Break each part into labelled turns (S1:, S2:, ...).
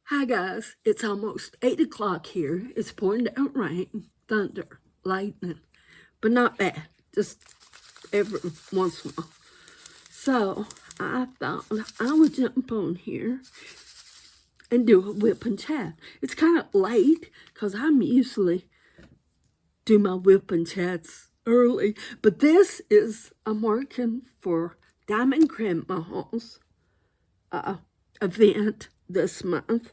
S1: Hi guys, it's almost 8 o'clock here. It's pouring down rain, thunder, lightning, but not bad, just every once in a while. So I thought I would jump on here and do a whip and chat. It's kind of late because I'm usually do my whip and chats early, but this is, I'm working for Diamondgrandmas event this month.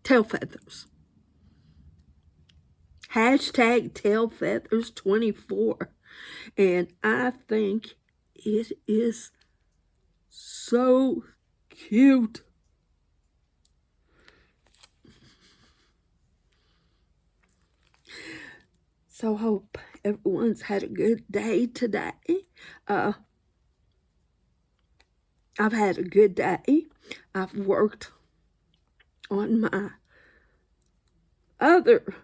S1: Tail feathers. Hashtag tail feathers 24. And I think it is so cute. So hope everyone's had a good day today. I've had a good day. I've worked on my other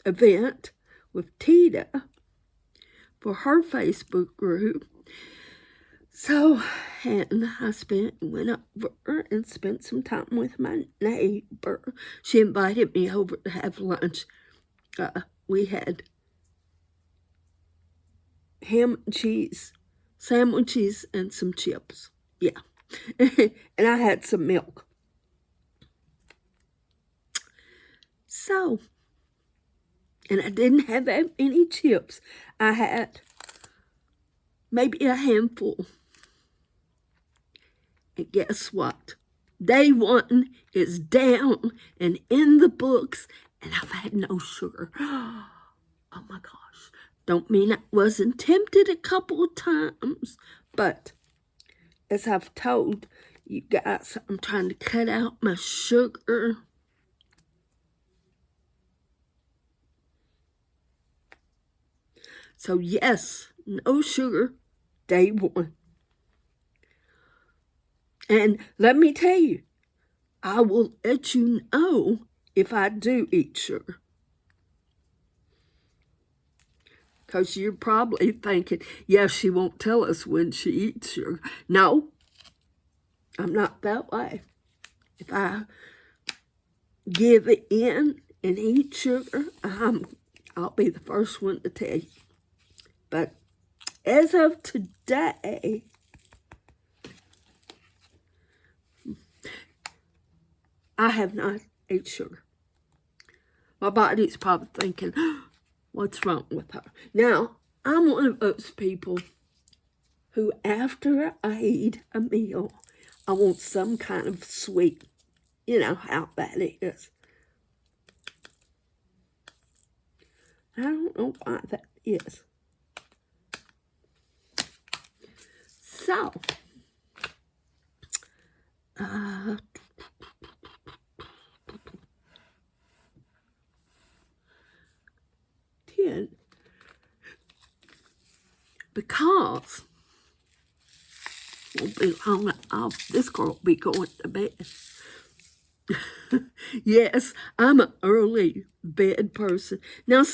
S1: event with Tita for her Facebook group. So, and I went over and spent some time with my neighbor. She invited me over to have lunch. We had ham and cheese sandwiches and some chips. Yeah. And I had some milk. So, and I didn't have that many chips. I had maybe a handful. And guess what? Day one is down and in the books, and I've had no sugar. Oh my gosh. Don't mean I wasn't tempted a couple of times, but as I've told you guys, I'm trying to cut out my sugar. So yes, no sugar, day one. And let me tell you, I will let you know if I do eat sugar. Because you're probably thinking, yeah, she won't tell us when she eats sugar. No, I'm not that way. If I give it in and eat sugar, I'll be the first one to tell you. But as of today, I have not ate sugar. My body's probably thinking, what's wrong with her? Now, I'm one of those people who, after I eat a meal, I want some kind of sweet. You know how that is. I don't know why that is. So, 10, because won't be long. This girl will be going to bed. Yes, I'm an early bed person. Now,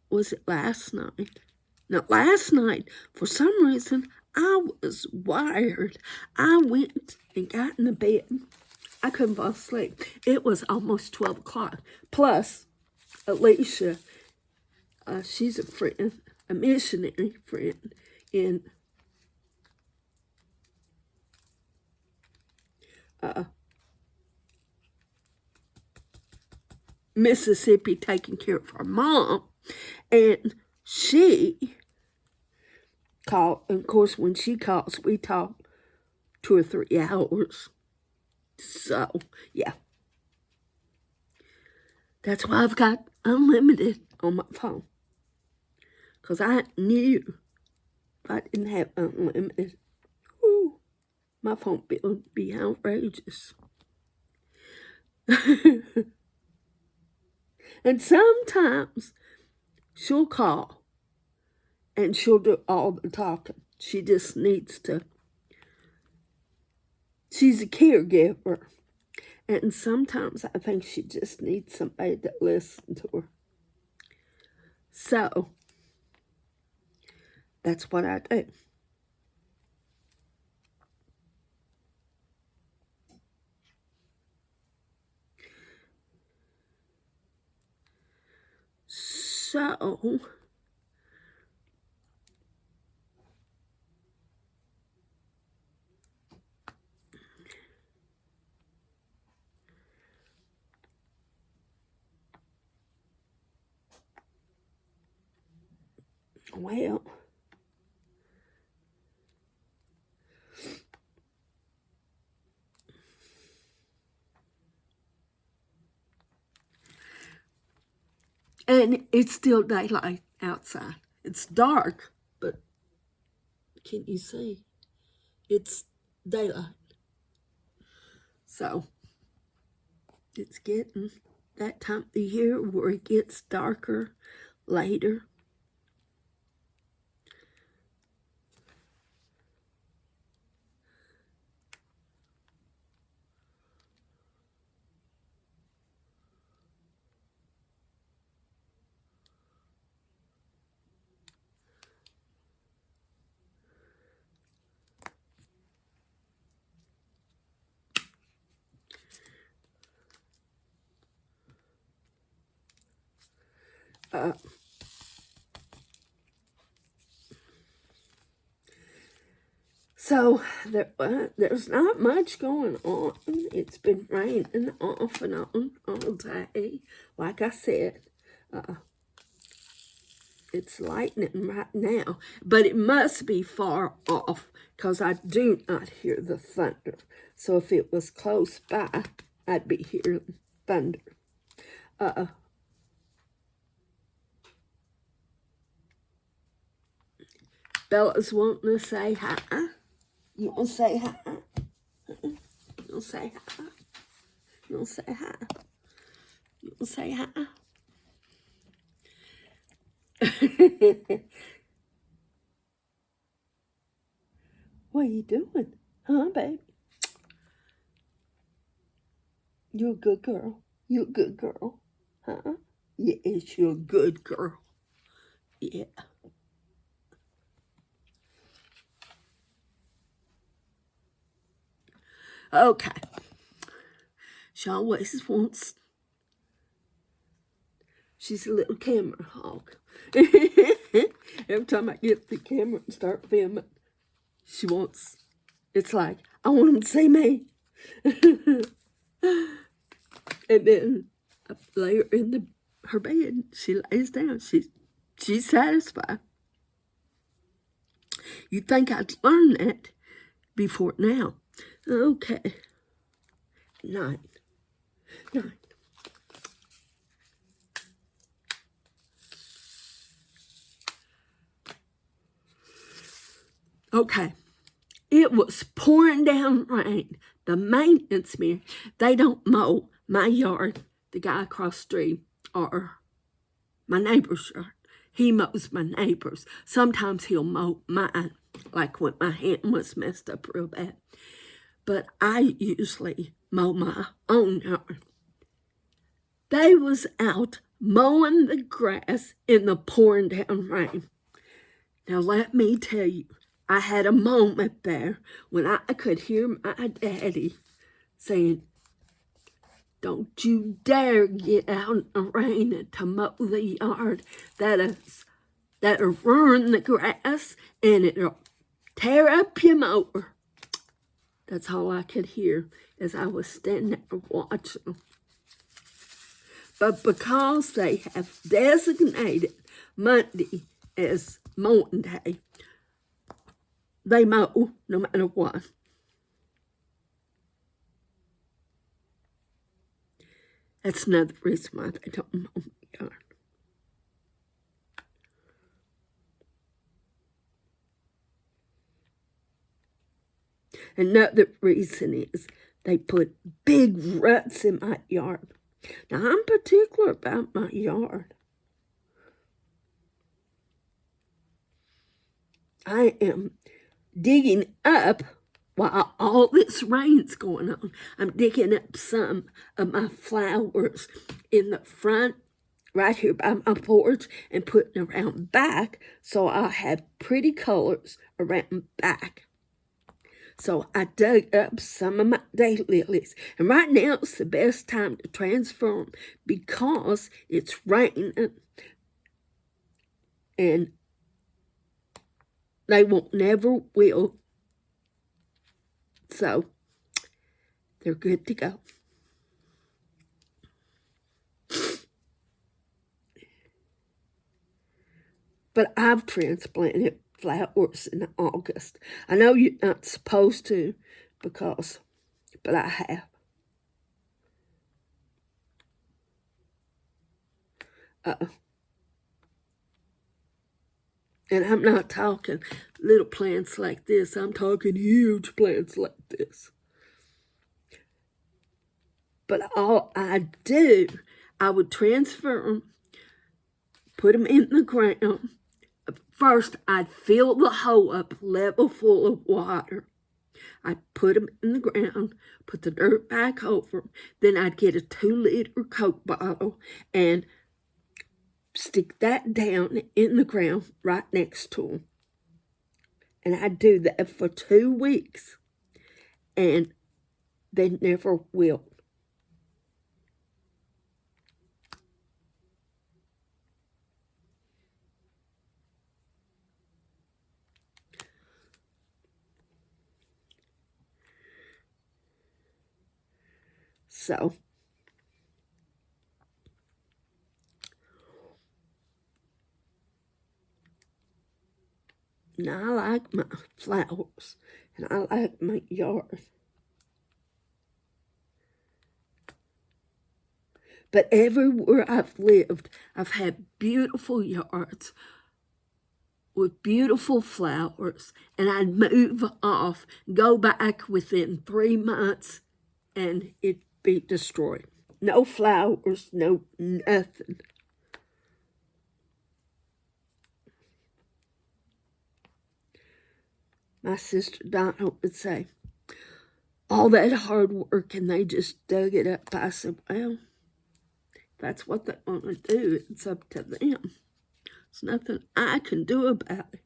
S1: was it last night? Now, last night, for some reason, I was wired. I went and got in the bed. I couldn't fall asleep. It was almost 12 o'clock. Plus, Alicia, she's a friend, a missionary friend in Mississippi taking care of her mom. And she called. And of course, when she calls, we talk 2 or 3 hours. So, yeah. That's why I've got unlimited on my phone. Because I knew if I didn't have unlimited, whew, my phone bill would be outrageous. And sometimes she'll call and she'll do all the talking. She just needs to. She's a caregiver. And sometimes I think she just needs somebody to listen to her. So, that's what I do. So, well, and it's still daylight outside. It's dark, but can you see? It's daylight. So, it's getting that time of the year where it gets darker later. So there's not much going on. It's been raining off and on all day. Like I said, it's lightning right now, but it must be far off because I do not hear the thunder. So if it was close by, I'd be hearing thunder. Bella's wanting to say hi. You want to say hi? You want to say hi? You want to say hi? You want to say hi? What are you doing? Huh, babe? You're a good girl. You're a good girl. Huh? Yes, you're a good girl. Yeah. Okay. She always wants... She's a little camera hog. Every time I get the camera and start filming, she wants... It's like, I want him to see me. And then I lay her in her bed. She lays down. She's satisfied. You'd think I'd learn that before now. Okay. Night. Night. Okay. It was pouring down rain. The maintenance man, they don't mow my yard. The guy across the street, or my neighbor's yard. He mows my neighbor's. Sometimes he'll mow mine, like when my hand was messed up real bad. But I usually mow my own yard. They was out mowing the grass in the pouring down rain. Now let me tell you, I had a moment there when I could hear my daddy saying, "Don't you dare get out in the rain to mow the yard. That'll ruin the grass and it'll tear up your mower." That's all I could hear as I was standing there watching them. But because they have designated Monday as mowing day, they mow no matter what. That's another reason why they don't mow the yard. Another reason is they put big ruts in my yard. Now, I'm particular about my yard. I am digging up while all this rain's going on. I'm digging up some of my flowers in the front, right here by my porch, and putting around back so I'll have pretty colors around back. So I dug up some of my daylilies. And right now it's the best time to transfer them because it's raining. and they won't never will. So they're good to go. But I've transplanted flowers in August. I know you're not supposed to, but I have. And I'm not talking little plants like this. I'm talking huge plants like this. But all I do, I would transfer them, put them in the ground. First, I'd fill the hole up level full of water. I'd put them in the ground, put the dirt back over them. Then I'd get a 2-liter Coke bottle and stick that down in the ground right next to them. And I'd do that for 2 weeks. And they never wilt. So, now I like my flowers, and I like my yard. But everywhere I've lived, I've had beautiful yards with beautiful flowers, and I'd move off, go back within 3 months, and it'd be destroyed. No flowers, no nothing. My sister Donna would say, all that hard work and they just dug it up. I said, well, that's what they want to do. It's up to them. There's nothing I can do about it.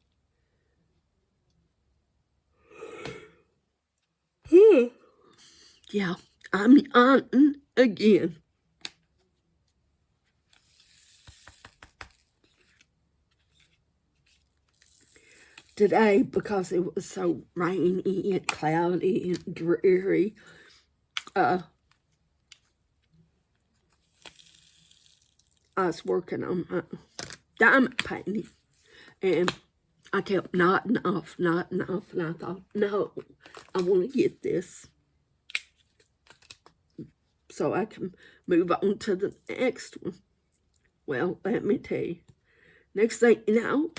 S1: Yeah, I'm yawning again. Today, because it was so rainy and cloudy and dreary, I was working on my diamond painting, and I kept nodding off, and I thought, no, I want to get this so I can move on to the next one. Well, let me tell you, next thing you know,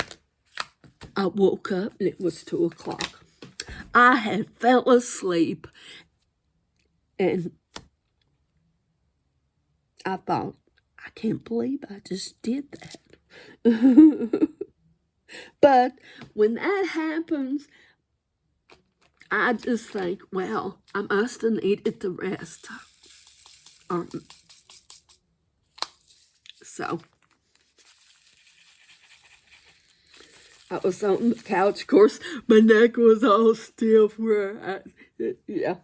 S1: I woke up and it was 2 o'clock. I had fell asleep, and I thought, I can't believe I just did that. But when that happens, I just think, well, I must have needed the rest. So I was on the couch. Of course, my neck was all stiff where yeah.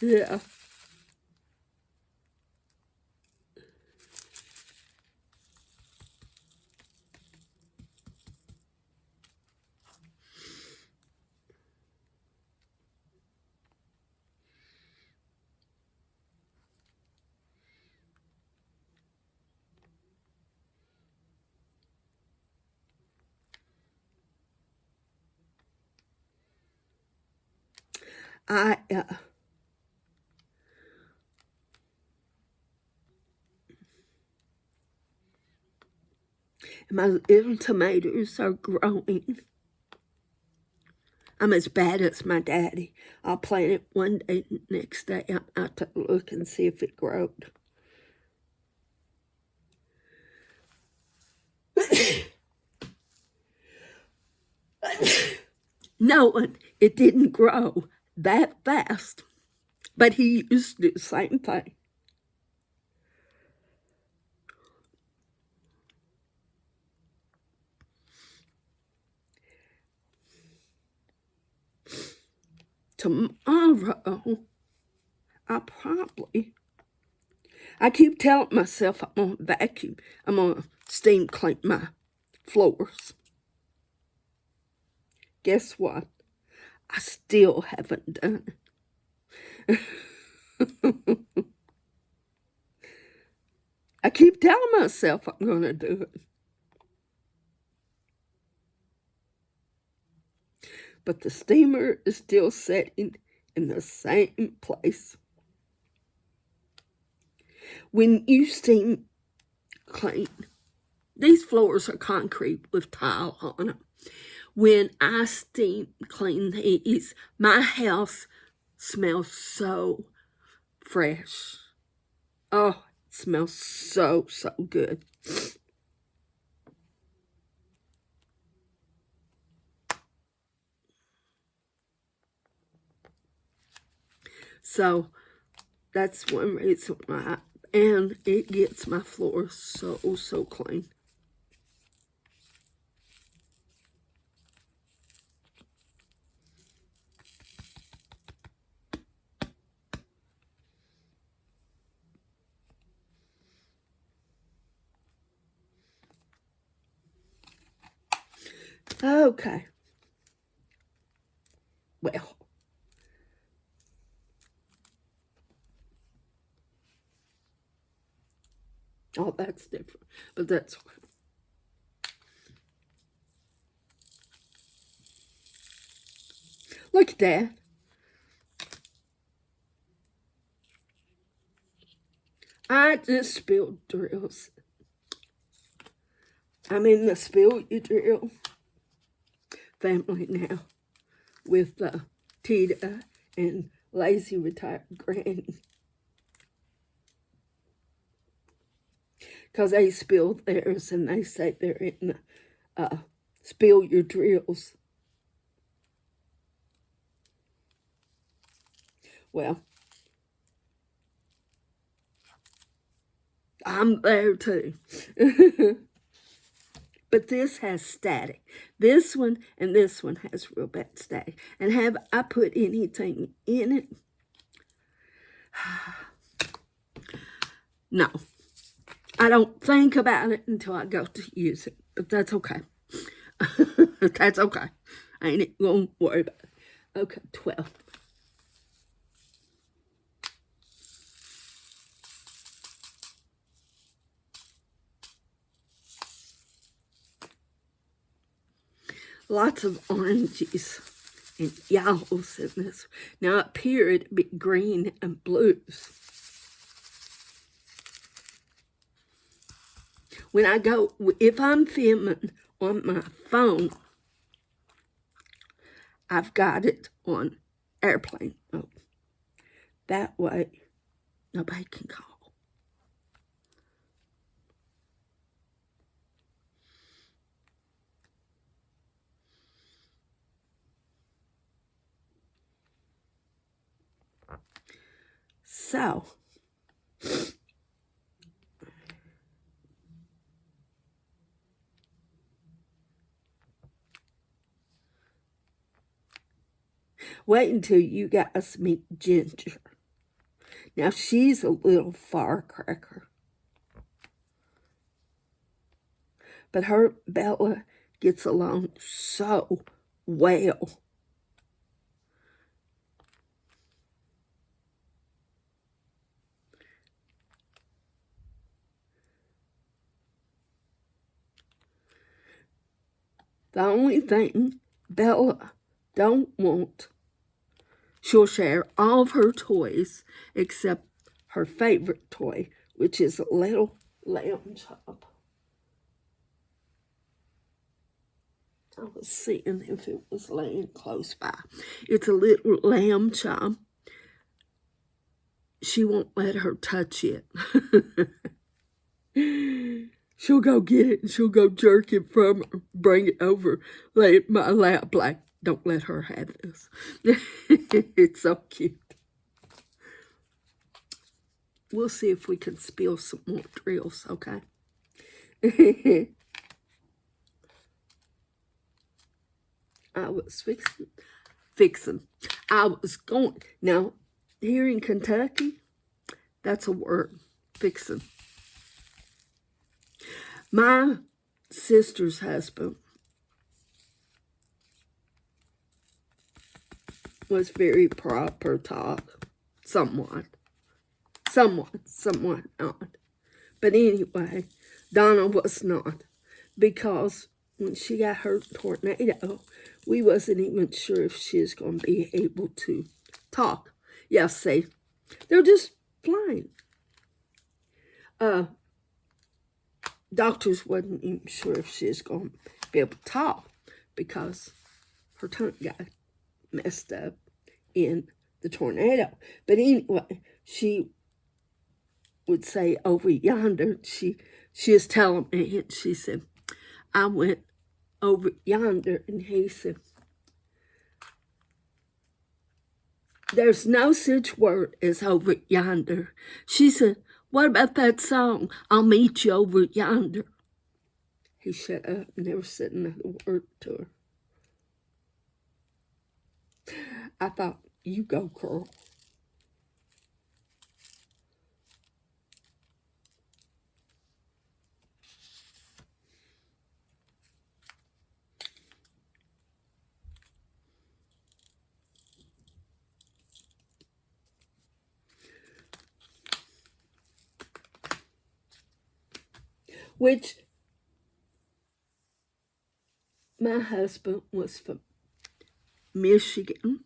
S1: Yeah. My little tomatoes are growing. I'm as bad as my daddy. I'll plant it one day, next day I'm out to look and see if it growed. Knowing it didn't grow that fast, but he used to do the same thing. Tomorrow, I keep telling myself I'm going to vacuum. I'm going to steam clean my floors. Guess what? I still haven't done it. I keep telling myself I'm going to do it. But the steamer is still sitting in the same place. When you steam clean, these floors are concrete with tile on them. When I steam clean these, my house smells so fresh. Oh, it smells so good. So that's one reason why. And it gets my floors so clean. Okay. Well. Oh, that's different. But that's okay. Look at that. I just spilled drills. I'm in the Spill Your Drill family now with Tita and Lazy Retired Granny. Because they spilled theirs and they say they're in the Spill Your Drills. Well, I'm there too. But this has static. This one and this one has real bad static. And have I put anything in it? No. I don't think about it until I go to use it. But that's okay. That's okay. I ain't going to worry about it. Okay, 12. Lots of oranges and yellows in this. Now up here it'd be green and blues. When I go, if I'm filming on my phone, I've got it on airplane mode. That way, nobody can call. So, wait until you guys meet Ginger. Now, she's a little firecracker. But her Bella gets along so well. The only thing Bella don't want, she'll share all of her toys except her favorite toy, which is a little lamb chop. I was seeing if it was laying close by. It's a little lamb chop. She won't let her touch it. She'll go get it and she'll go jerk it from her, bring it over, lay it in my lap like, don't let her have this. It's so cute. We'll see if we can spill some more drills, okay? I was fixing. I was going. Now, here in Kentucky, that's a word. fixing. My sister's husband was very proper talk. Somewhat not. But anyway, Donna was not. Because when she got her tornado, we wasn't even sure if she was going to be able to talk. Yeah, see, they're just flying. Doctors wasn't even sure if she was going to be able to talk because her tongue got messed up in the tornado. But anyway, she would say over yonder, she was telling me, and she said, I went over yonder, and he said, there's no such word as over yonder. She said, what about that song, I'll meet you over yonder? He shut up and never said another word to her. I thought, you go, girl. Which my husband was from Michigan,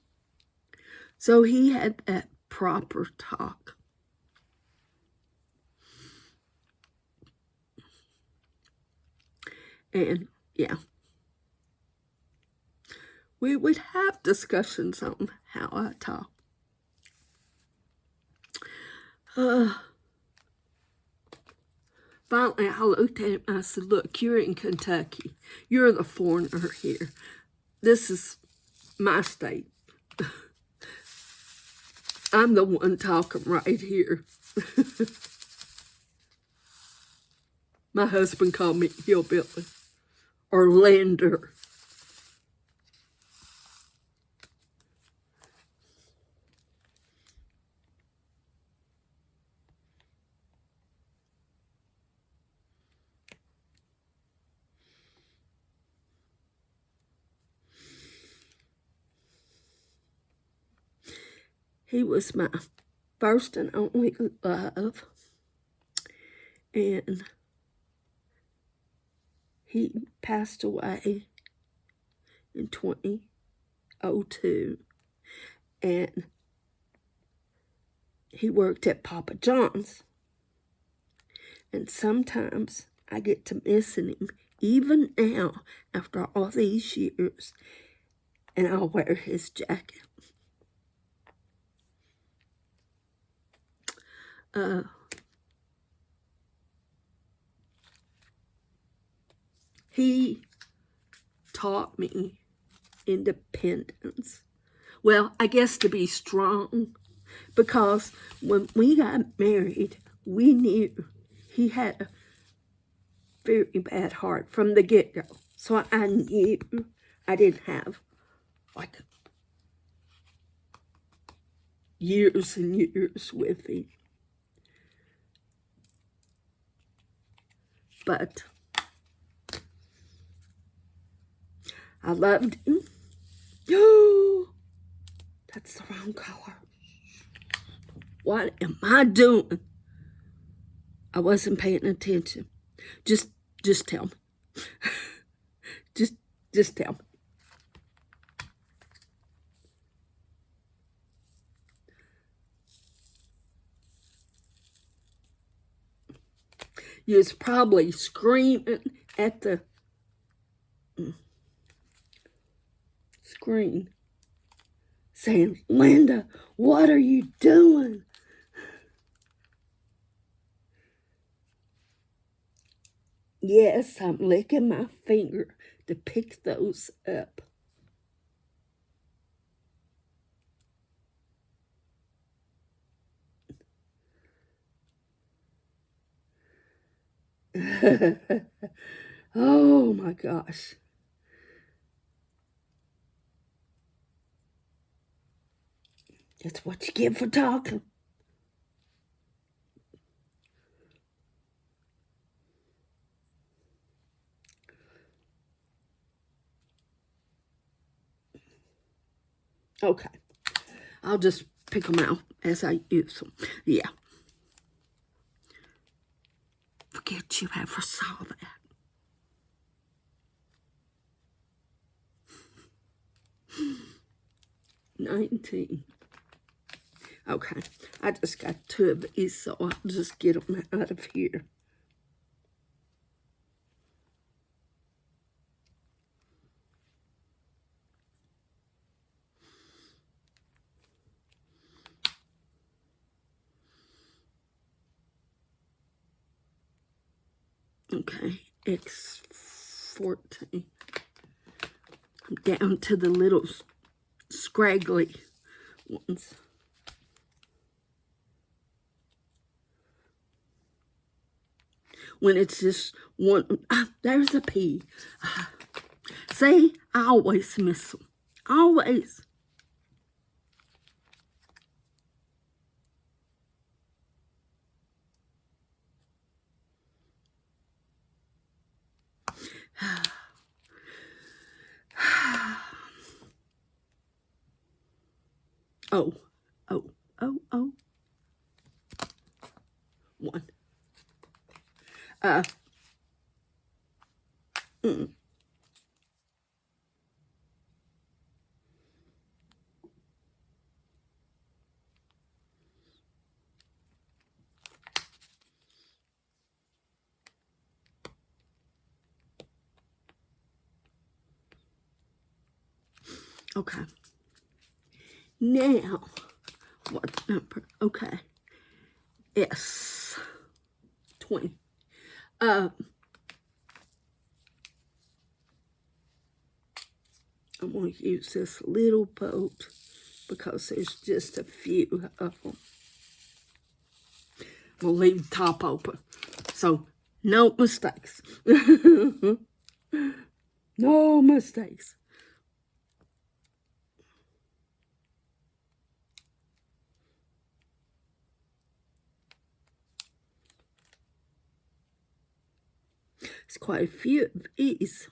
S1: so he had that proper talk. And yeah, we would have discussions on how I talk. Finally, I looked at him and I said, look, you're in Kentucky. You're the foreigner here. This is my state. I'm the one talking right here. My husband called me hillbilly or lander. He was my first and only love. And he passed away in 2002. And he worked at Papa John's. And sometimes I get to missing him, even now, after all these years. And I'll wear his jacket. He taught me independence. Well, I guess to be strong, because when we got married, we knew he had a very bad heart from the get-go. So I knew I didn't have like years and years with him. But I loved him. Oh, that's the wrong color. What am I doing? I wasn't paying attention. Just tell me. just tell me. You was probably screaming at the screen, saying, Linda, what are you doing? Yes, I'm licking my finger to pick those up. Oh my gosh. That's what you get for talking. Okay. I'll just pick them out as I use them. Yeah. Forget you ever saw that. $19. Okay. I just got 2 of these, so I'll just get them out of here. Okay, X14. I'm down to the little scraggly ones. When it's just one, there's a P. See, I always miss them. Always. Oh, oh, oh, oh. 1. Okay. Now, what number? Okay. S. 20. I'm going to use this little boat because there's just a few of them. We'll leave the top open. So, no mistakes. No mistakes. It's quite a few of these.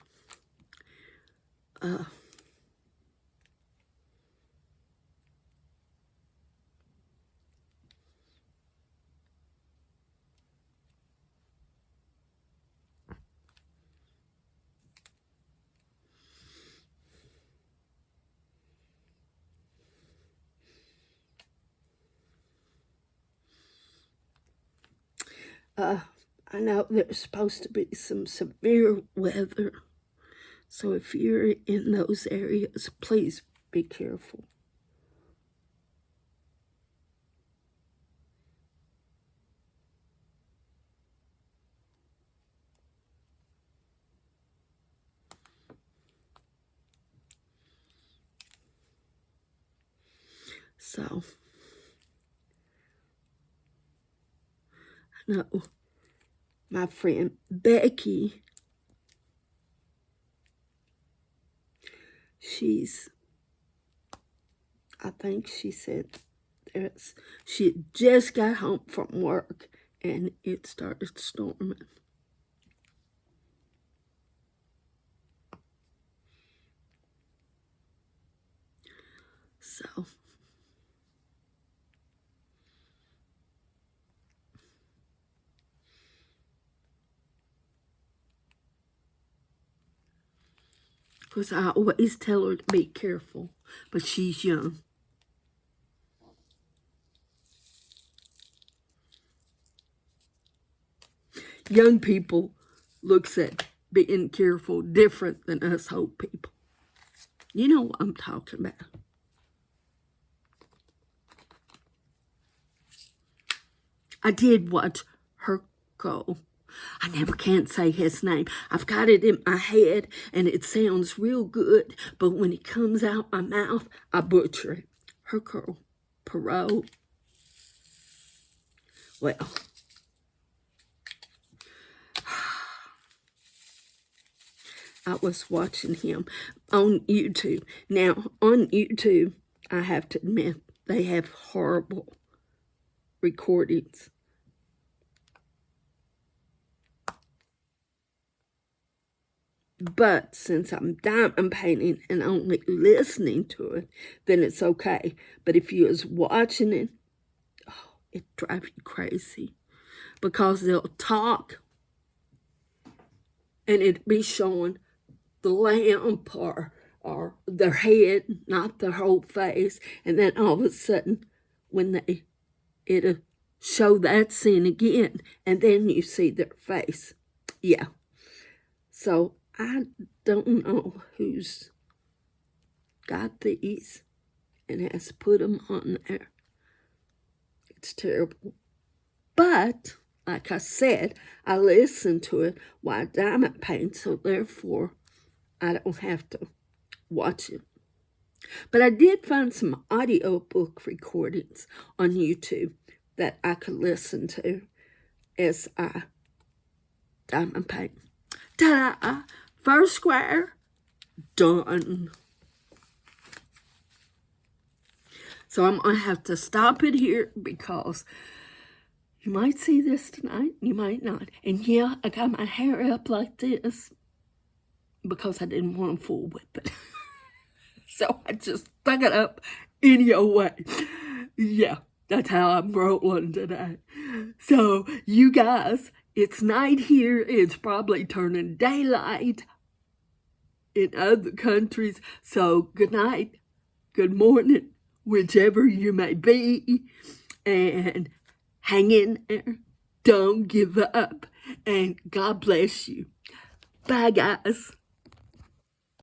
S1: I know there's supposed to be some severe weather. So if you're in those areas, please be careful. So, I know my friend Becky, I think she said she had just got home from work and it started storming. So, because I always tell her to be careful, but she's young. Young people looks at being careful different than us old people. You know what I'm talking about. I did watch her go. I never can say his name. I've got it in my head and it sounds real good, but when it comes out my mouth, I butcher it. Hercule Poirot. Well, I was watching him on YouTube. Now, on YouTube, I have to admit, they have horrible recordings. But since I'm diamond painting and only listening to it, then it's okay. But if you was watching it, oh, it drives you crazy. Because they'll talk and it'd be showing the lamp or their head, not their whole face. And then all of a sudden, it'll show that scene again, and then you see their face. Yeah. So I don't know who's got these and has put them on there. It's terrible. But, like I said, I listen to it while I diamond paint, so therefore I don't have to watch it. But I did find some audiobook recordings on YouTube that I could listen to as I diamond paint. Ta-da! First square, done. So I'm going to have to stop it here because you might see this tonight, you might not. And yeah, I got my hair up like this because I didn't want to fool with it. So I just stuck it up any old way. Yeah, that's how I'm rolling today. So you guys, it's night here. It's probably turning daylight in other countries. So good night, good morning, whichever you may be. And hang in there. Don't give up. And God bless you. Bye, guys.